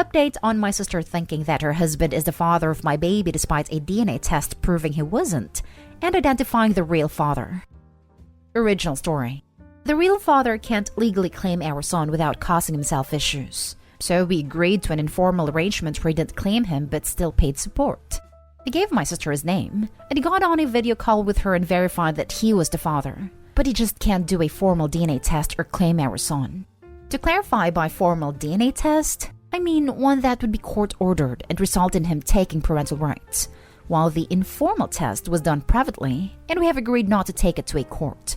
Update on my sister thinking that her husband is the father of my baby despite a DNA test proving he wasn't, and identifying the real father. Original story. The real father can't legally claim our son without causing himself issues, so we agreed to an informal arrangement where he didn't claim him but still paid support. He gave my sister his name, and he got on a video call with her and verified that he was the father, but he just can't do a formal DNA test or claim our son. To clarify by formal DNA test, I mean one that would be court-ordered and result in him taking parental rights, while the informal test was done privately, and we have agreed not to take it to a court.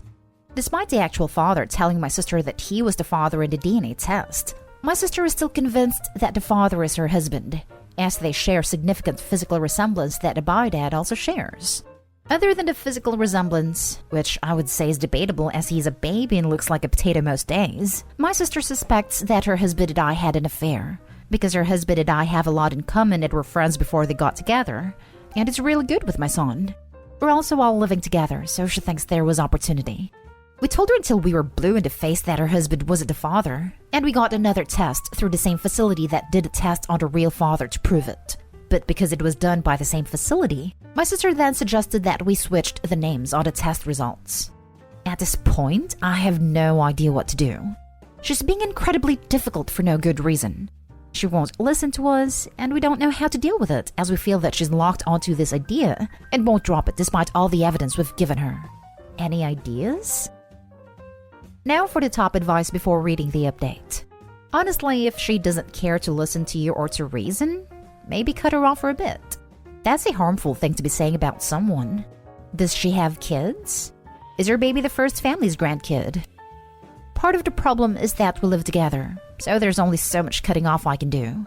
Despite the actual father telling my sister that he was the father in the DNA test, my sister is still convinced that the father is her husband, as they share significant physical resemblance that ADVI dad also shares. Other than the physical resemblance, which I would say is debatable as he's a baby and looks like a potato most days, my sister suspects that her husband and I had an affair, because her husband and I have a lot in common and were friends before they got together, and it's really good with my son. We're also all living together, so she thinks there was opportunity. We told her until we were blue in the face that her husband wasn't the father, and we got another test through the same facility that did a test on the real father to prove it. But because it was done by the same facility, my sister then suggested that we switched the names on the test results. At this point, I have no idea what to do. She's being incredibly difficult for no good reason. She won't listen to us, and we don't know how to deal with it as we feel that she's locked onto this idea and won't drop it despite all the evidence we've given her. Any ideas? Now for the top advice before reading the update. Honestly, if she doesn't care to listen to you or to reason, maybe cut her off for a bit. That's a harmful thing to be saying about someone. Does she have kids? Is her baby the first family's grandkid? Part of the problem is that we live together, so there's only so much cutting off I can do.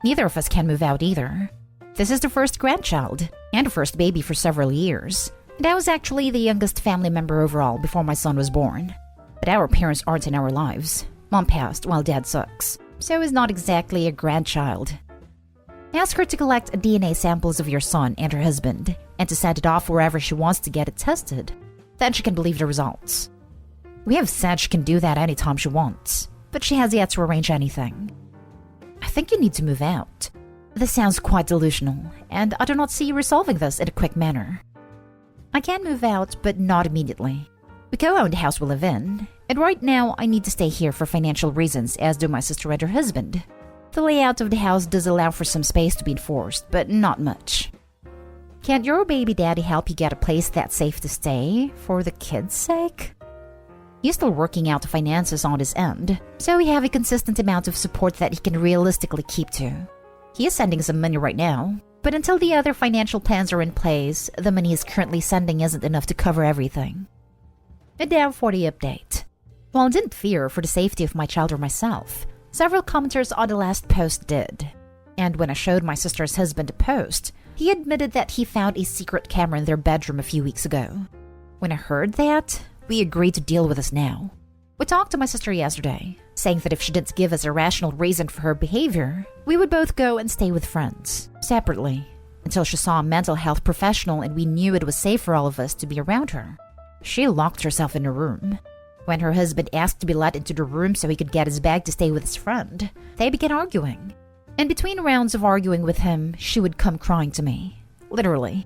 Neither of us can move out either. This is the first grandchild, and the first baby for several years. And I was actually the youngest family member overall before my son was born. But our parents aren't in our lives. Mom passed while dad sucks, so is not exactly a grandchild. Ask her to collect DNA samples of your son and her husband, and to send it off wherever she wants to get it tested. Then she can believe the results. We have said she can do that anytime she wants, but she has yet to arrange anything. I think you need to move out. This sounds quite delusional, and I do not see you resolving this in a quick manner. I can move out, but not immediately. We co-own the house we live in, and right now I need to stay here for financial reasons, as do my sister and her husband. The layout of the house does allow for some space to be enforced, but not much. Can't your baby daddy help you get a place that's safe to stay, for the kids' sake? He's still working out the finances on his end, so we have a consistent amount of support that he can realistically keep to. He is sending some money right now, but until the other financial plans are in place, the money he's currently sending isn't enough to cover everything. And now for the update. While I didn't fear for the safety of my child or myself, several commenters on the last post did. And when I showed my sister's husband a post, he admitted that he found a secret camera in their bedroom a few weeks ago. When I heard that, we agreed to deal with this now. We talked to my sister yesterday, saying that if she didn't give us a rational reason for her behavior, we would both go and stay with friends, separately, until she saw a mental health professional and we knew it was safe for all of us to be around her. She locked herself in a room. When her husband asked to be let into the room so he could get his bag to stay with his friend, they began arguing. And between rounds of arguing with him, she would come crying to me. Literally.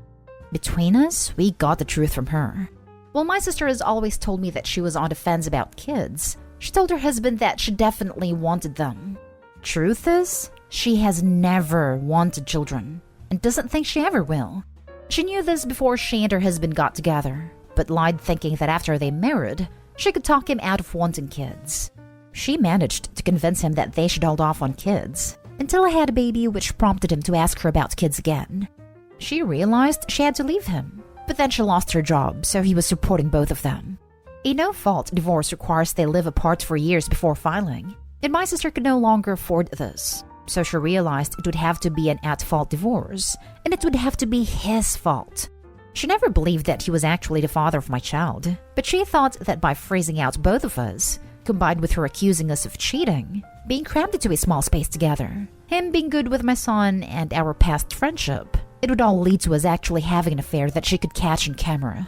Between us, we got the truth from her. While my sister has always told me that she was on the fence about kids, she told her husband that she definitely wanted them. Truth is, she has never wanted children, and doesn't think she ever will. She knew this before she and her husband got together, but lied thinking that after they married, she could talk him out of wanting kids. She managed to convince him that they should hold off on kids, until I had a baby, which prompted him to ask her about kids again. She realized she had to leave him, but then she lost her job, so he was supporting both of them. A no-fault divorce requires they live apart for years before filing, and my sister could no longer afford this, so she realized it would have to be an at-fault divorce, and it would have to be his fault. She never believed that he was actually the father of my child, but she thought that by freezing out both of us, combined with her accusing us of cheating, being crammed into a small space together, him being good with my son, and our past friendship, it would all lead to us actually having an affair that she could catch on camera.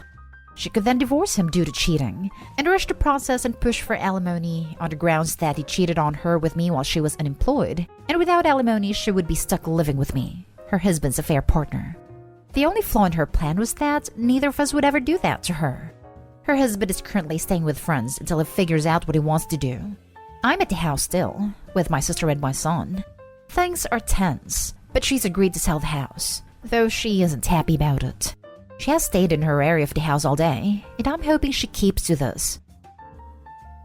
She could then divorce him due to cheating, and rush the process and push for alimony on the grounds that he cheated on her with me while she was unemployed, and without alimony she would be stuck living with me, her husband's affair partner. The only flaw in her plan was that neither of us would ever do that to her. Her husband is currently staying with friends until he figures out what he wants to do. I'm at the house still, with my sister and my son. Things are tense, but she's agreed to sell the house, though she isn't happy about it. She has stayed in her area of the house all day, and I'm hoping she keeps to this.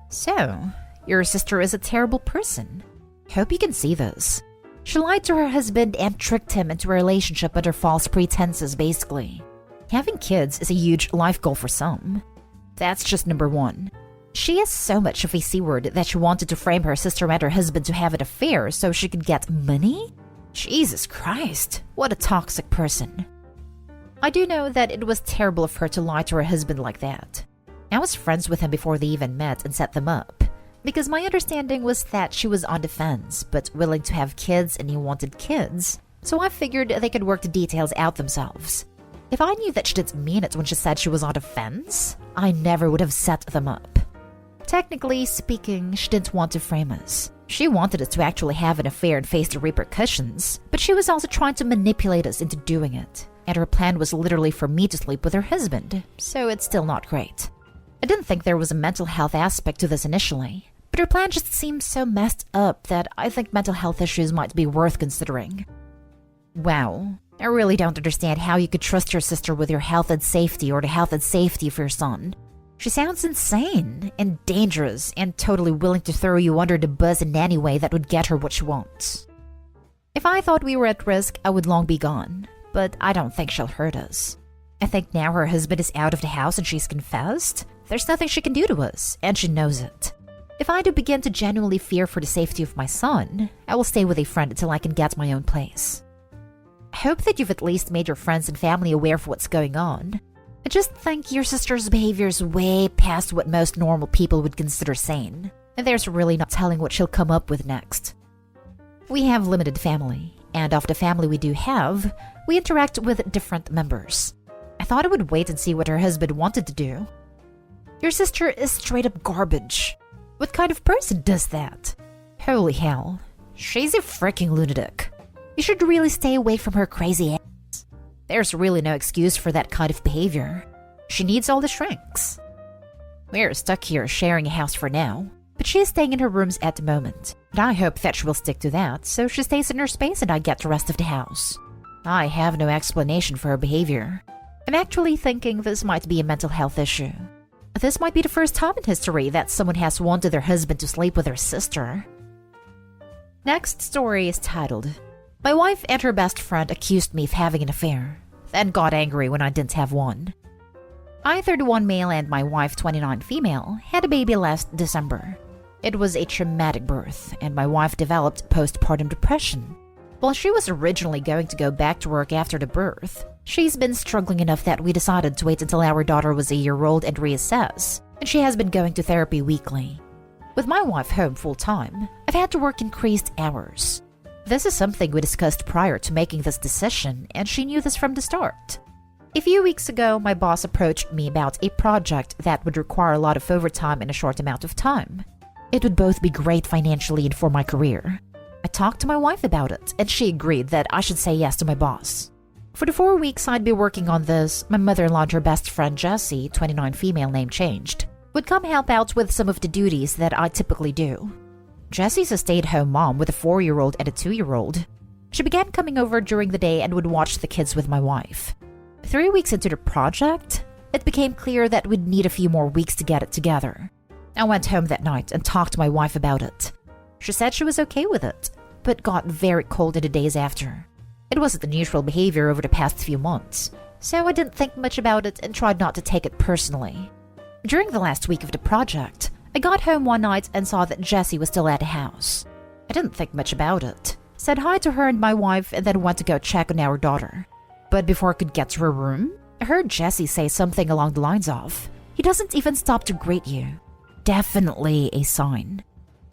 So, your sister is a terrible person. Hope you can see this. She lied to her husband and tricked him into a relationship under false pretenses, basically. Having kids is a huge life goal for some. That's just number one. She is so much of a C-word that she wanted to frame her sister and her husband to have an affair so she could get money? Jesus Christ, what a toxic person. I do know that it was terrible of her to lie to her husband like that. I was friends with him before they even met and set them up, because my understanding was that she was on the fence, but willing to have kids and he wanted kids, so I figured they could work the details out themselves. If I knew that she didn't mean it when she said she was on the fence, I never would have set them up. Technically speaking, she didn't want to frame us. She wanted us to actually have an affair and face the repercussions, but she was also trying to manipulate us into doing it. And her plan was literally for me to sleep with her husband, so it's still not great. I didn't think there was a mental health aspect to this initially, but her plan just seems so messed up that I think mental health issues might be worth considering. Wow, I really don't understand how you could trust your sister with your health and safety or the health and safety of your son. She sounds insane and dangerous and totally willing to throw you under the bus in any way that would get her what she wants. If I thought we were at risk, I would long be gone. But I don't think she'll hurt us. I think now her husband is out of the house and she's confessed, there's nothing she can do to us, and she knows it. If I do begin to genuinely fear for the safety of my son, I will stay with a friend until I can get my own place. I hope that you've at least made your friends and family aware of what's going on. I just think your sister's behavior is way past what most normal people would consider sane, and there's really not telling what she'll come up with next. We have limited family, and of the family we do have, we interact with different members. I thought I would wait and see what her husband wanted to do. Your sister is straight up garbage. What kind of person does that? Holy hell. She's a freaking lunatic. You should really stay away from her crazy ass. There's really no excuse for that kind of behavior. She needs all the shrinks. We're stuck here sharing a house for now, but she is staying in her rooms at the moment. And I hope that she will stick to that, so she stays in her space and I get the rest of the house. I have no explanation for her behavior. I'm actually thinking this might be a mental health issue. This might be the first time in history that someone has wanted their husband to sleep with their sister. Next story is titled, My wife and her best friend accused me of having an affair, then got angry when I didn't have one. I, 31 male, and my wife, 29 female, had a baby last December. It was a traumatic birth, and my wife developed postpartum depression. While she was originally going to go back to work after the birth, she's been struggling enough that we decided to wait until our daughter was a year old and reassess, and she has been going to therapy weekly. With my wife home full-time, I've had to work increased hours. This is something we discussed prior to making this decision, and she knew this from the start. A few weeks ago, my boss approached me about a project that would require a lot of overtime in a short amount of time. It would both be great financially and for my career. I talked to my wife about it, and she agreed that I should say yes to my boss. For the 4 weeks I'd be working on this, my mother-in-law and her best friend Jessie, 29 female name changed, would come help out with some of the duties that I typically do. Jessie's a stay-at-home mom with a 4-year-old and a 2-year-old. She began coming over during the day and would watch the kids with my wife. 3 weeks into the project, it became clear that we'd need a few more weeks to get it together. I went home that night and talked to my wife about it. She said she was okay with it, but got very cold in the days after. It wasn't unusual behavior over the past few months, so I didn't think much about it and tried not to take it personally. During the last week of the project, I got home one night and saw that Jessie was still at the house. I didn't think much about it, said hi to her and my wife, and then went to go check on our daughter. But before I could get to her room, I heard Jessie say something along the lines of, "He doesn't even stop to greet you." Definitely a sign.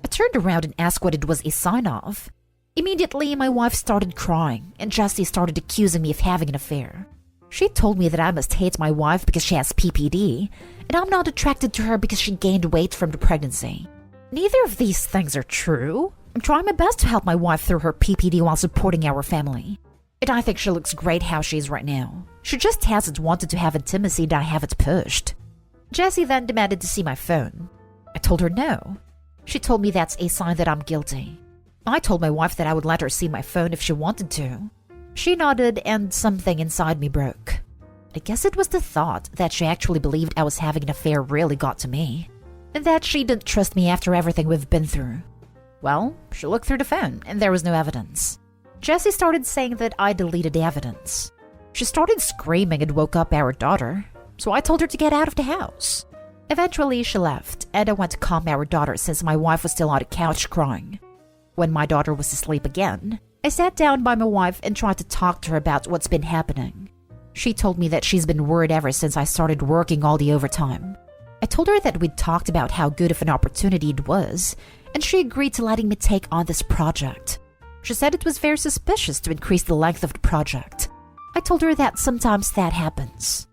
I turned around and asked what it was a sign of. Immediately, my wife started crying, and Jessie started accusing me of having an affair. She told me that I must hate my wife because she has PPD, and I'm not attracted to her because she gained weight from the pregnancy. Neither of these things are true. I'm trying my best to help my wife through her PPD while supporting our family. And I think she looks great how she is right now. She just hasn't wanted to have intimacy and I haven't pushed. Jessie then demanded to see my phone. I told her no. She told me that's a sign that I'm guilty. I told my wife that I would let her see my phone if she wanted to. She nodded and something inside me broke. I guess it was the thought that she actually believed I was having an affair really got to me. And that she didn't trust me after everything we've been through. Well, she looked through the phone and there was no evidence. Jessie started saying that I deleted the evidence. She started screaming and woke up our daughter, so I told her to get out of the house. Eventually, she left, and I went to calm our daughter since my wife was still on the couch crying. When my daughter was asleep again, I sat down by my wife and tried to talk to her about what's been happening. She told me that she's been worried ever since I started working all the overtime. I told her that we'd talked about how good of an opportunity it was, and she agreed to letting me take on this project. She said it was very suspicious to increase the length of the project. I told her that sometimes that happens.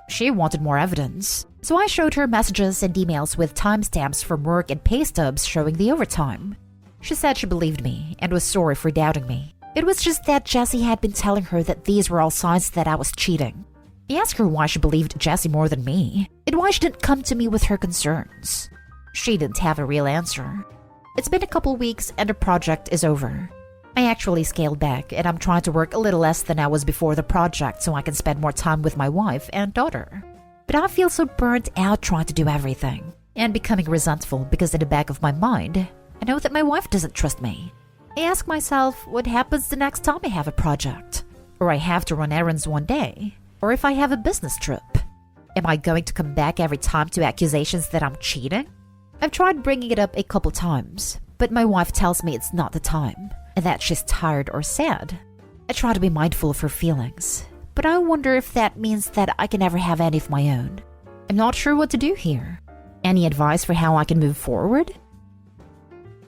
She wanted more evidence, so I showed her messages and emails with timestamps from work and pay stubs showing the overtime. She said she believed me and was sorry for doubting me. It was just that Jessie had been telling her that these were all signs that I was cheating. I asked her why she believed Jessie more than me, and why she didn't come to me with her concerns. She didn't have a real answer. It's been a couple weeks and the project is over. I actually scaled back and I'm trying to work a little less than I was before the project so I can spend more time with my wife and daughter. But I feel so burnt out trying to do everything and becoming resentful because in the back of my mind, I know that my wife doesn't trust me. I ask myself what happens the next time I have a project, or I have to run errands one day, or if I have a business trip. Am I going to come back every time to accusations that I'm cheating? I've tried bringing it up a couple times, but my wife tells me it's not the time, and that she's tired or sad. I try to be mindful of her feelings, but I wonder if that means that I can never have any of my own. I'm not sure what to do here. Any advice for how I can move forward?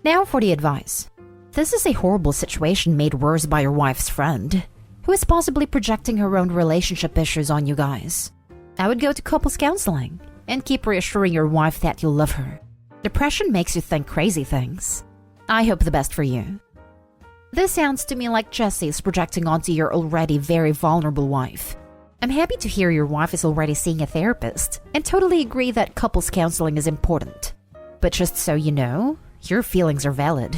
Now for the advice. This is a horrible situation made worse by your wife's friend, who is possibly projecting her own relationship issues on you guys. I would go to couples counseling and keep reassuring your wife that you love her. Depression makes you think crazy things. I hope the best for you. This sounds to me like Jessie is projecting onto your already very vulnerable wife. I'm happy to hear your wife is already seeing a therapist and totally agree that couples counseling is important. But just so you know, your feelings are valid.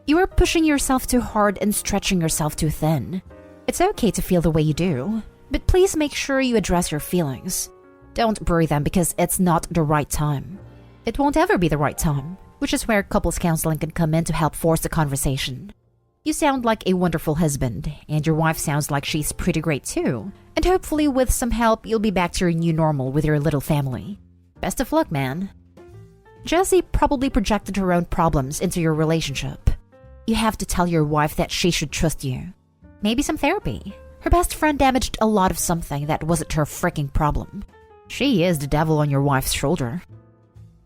You are pushing yourself too hard and stretching yourself too thin. It's okay to feel the way you do, but please make sure you address your feelings. Don't bury them because it's not the right time. It won't ever be the right time, which is where couples counseling can come in to help force the conversation. You sound like a wonderful husband, and your wife sounds like she's pretty great too, and hopefully with some help you'll be back to your new normal with your little family. Best of luck, man. Jessie probably projected her own problems into your relationship. You have to tell your wife that she should trust you. Maybe some therapy. Her best friend damaged a lot of something that wasn't her freaking problem. She is the devil on your wife's shoulder.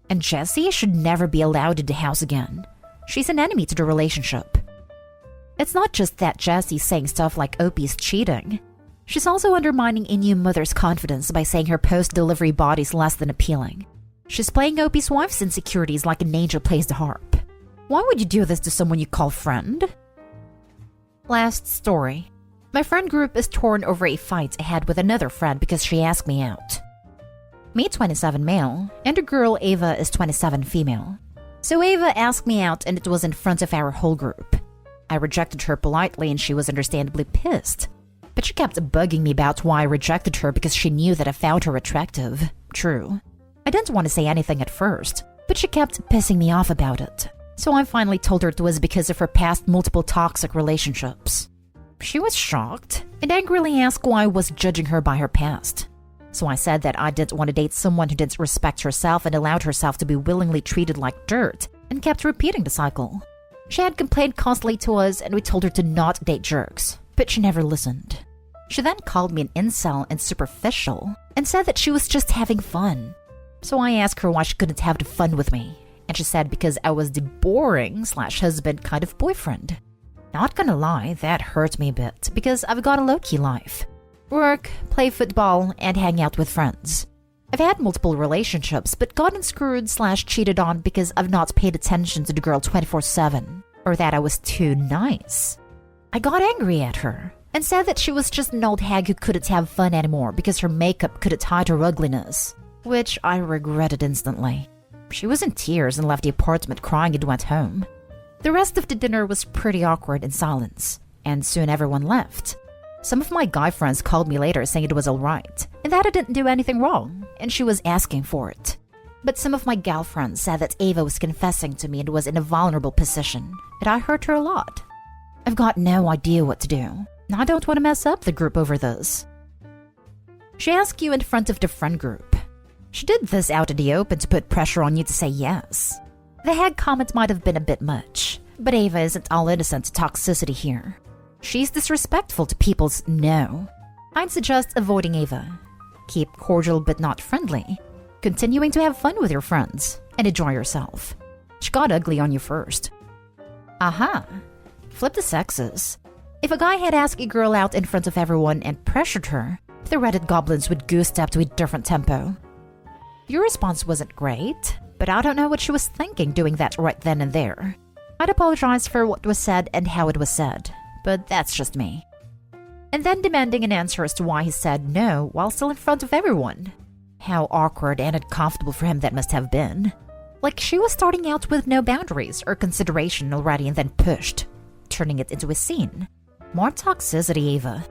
And Jessie should never be allowed in the house again. She's an enemy to the relationship. It's not just that Jessie's saying stuff like Opie's cheating. She's also undermining a new mother's confidence by saying her post-delivery body's less than appealing. She's playing Opie's wife's insecurities like an angel plays the harp. Why would you do this to someone you call friend? Last story. My friend group is torn over a fight I had with another friend because she asked me out. Me 27 male, and a girl Ava is 27 female. So Ava asked me out and it was in front of our whole group. I rejected her politely and she was understandably pissed. But she kept bugging me about why I rejected her because she knew that I found her attractive. True. I didn't want to say anything at first, but she kept pissing me off about it. So I finally told her it was because of her past multiple toxic relationships. She was shocked and angrily asked why I was judging her by her past. So I said that I didn't want to date someone who didn't respect herself and allowed herself to be willingly treated like dirt, and kept repeating the cycle. She had complained constantly to us and we told her to not date jerks, but she never listened. She then called me an incel and superficial and said that she was just having fun. So I asked her why she couldn't have the fun with me, and she said because I was the boring/husband kind of boyfriend. Not gonna lie, that hurt me a bit because I've got a low-key life. Work, play football, and hang out with friends. I've had multiple relationships, but gotten screwed/cheated on because I've not paid attention to the girl 24/7, or that I was too nice. I got angry at her and said that she was just an old hag who couldn't have fun anymore because her makeup couldn't hide her ugliness, which I regretted instantly. She was in tears and left the apartment crying and went home. The rest of the dinner was pretty awkward in silence, and soon everyone left. Some of my guy friends called me later saying it was alright, and that I didn't do anything wrong, and she was asking for it. But some of my gal friends said that Ava was confessing to me and was in a vulnerable position, and I hurt her a lot. I've got no idea what to do. I don't want to mess up the group over this. She asked you in front of the friend group. She did this out in the open to put pressure on you to say yes. The hag comment might have been a bit much, but Ava isn't all innocent toxicity here. She's disrespectful to people's no. I'd suggest avoiding Ava. Keep cordial but not friendly. Continuing to have fun with your friends and enjoy yourself. She got ugly on you first. Aha! Flip the sexes. If a guy had asked a girl out in front of everyone and pressured her, the Reddit goblins would goose step to a different tempo. Your response wasn't great, but I don't know what she was thinking doing that right then and there. I'd apologize for what was said and how it was said, but that's just me. And then demanding an answer as to why he said no while still in front of everyone. How awkward and uncomfortable for him that must have been. Like she was starting out with no boundaries or consideration already and then pushed, turning it into a scene. More toxicity, Ava.